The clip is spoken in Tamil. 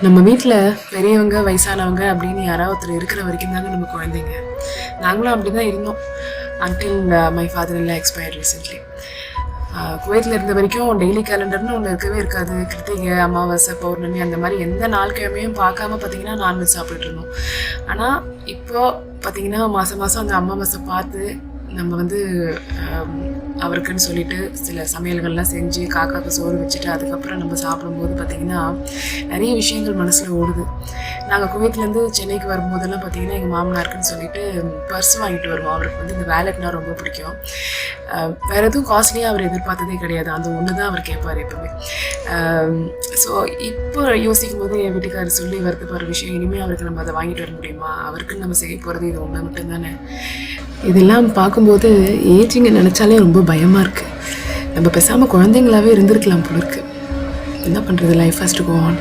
நம்ம வீட்டில் பெரியவங்க வயசானவங்க அப்படின்னு யாராவது ஒருத்தர் இருக்கிற வரைக்கும் தாங்க நம்ம குழந்தைங்க. நாங்களும் அப்படி தான் இருந்தோம் அன்டில் மை ஃபாதர் இல்லா எக்ஸ்பயர்ட் ரீசெண்ட்லி. குவைத்தில் இருந்த வரைக்கும் டெய்லி கேலண்டர்னு ஒன்று இருக்கவே இருக்காது. கிருத்திகை, அமாவாசை, பௌர்ணமி அந்த மாதிரி எந்த நாள் கிழமையும் பார்க்காம பார்த்தீங்கன்னா நான்வெஜ் சாப்பிட்டுட்டு இருந்தோம். ஆனால் இப்போ பார்த்தீங்கன்னா மாதம் மாதம் அந்த அமாவாசை பார்த்து நம்ம வந்து அவருக்குன்னு சொல்லிட்டு சில சமையல்கள்லாம் செஞ்சு காக்காவுக்கு சோறு வச்சுட்டு அதுக்கப்புறம் நம்ம சாப்பிடும்போது பார்த்திங்கன்னா நிறைய விஷயங்கள் மனசில் ஓடுது. நாங்கள் குவைத்லேருந்து சென்னைக்கு வரும்போதெல்லாம் பார்த்திங்கன்னா எங்கள் மாமனாருக்குன்னு சொல்லிட்டு பர்ஸ் வாங்கிட்டு வருவோம். அவருக்கு வந்து இந்த வேலட்னா ரொம்ப பிடிக்கும். வேறு எதுவும் காஸ்ட்லியாக அவர் எதிர்பார்த்ததே கிடையாது. அந்த ஒன்று தான் அவர் கேட்பார் எப்பவுமே. ஸோ இப்போ யோசிக்கும் போது என் வீட்டுக்காரர் சொல்லி வருத்தப்படுற விஷயம், இனிமேல் அவருக்கு நம்ம அதை வாங்கிட்டு வர முடியுமா? அவருக்குன்னு நம்ம செய்ய போகிறது இது ஒன்று மட்டும்தானே. இதெல்லாம் பார்க்கும்போது ஏஜிங்க நினச்சாலே ரொம்ப பயமாக இருக்குது. நம்ம பேசாமல் குழந்தைங்களாகவே இருந்திருக்கலாம் போல இருக்குது. என்ன பண்ணுறது, life has to go on.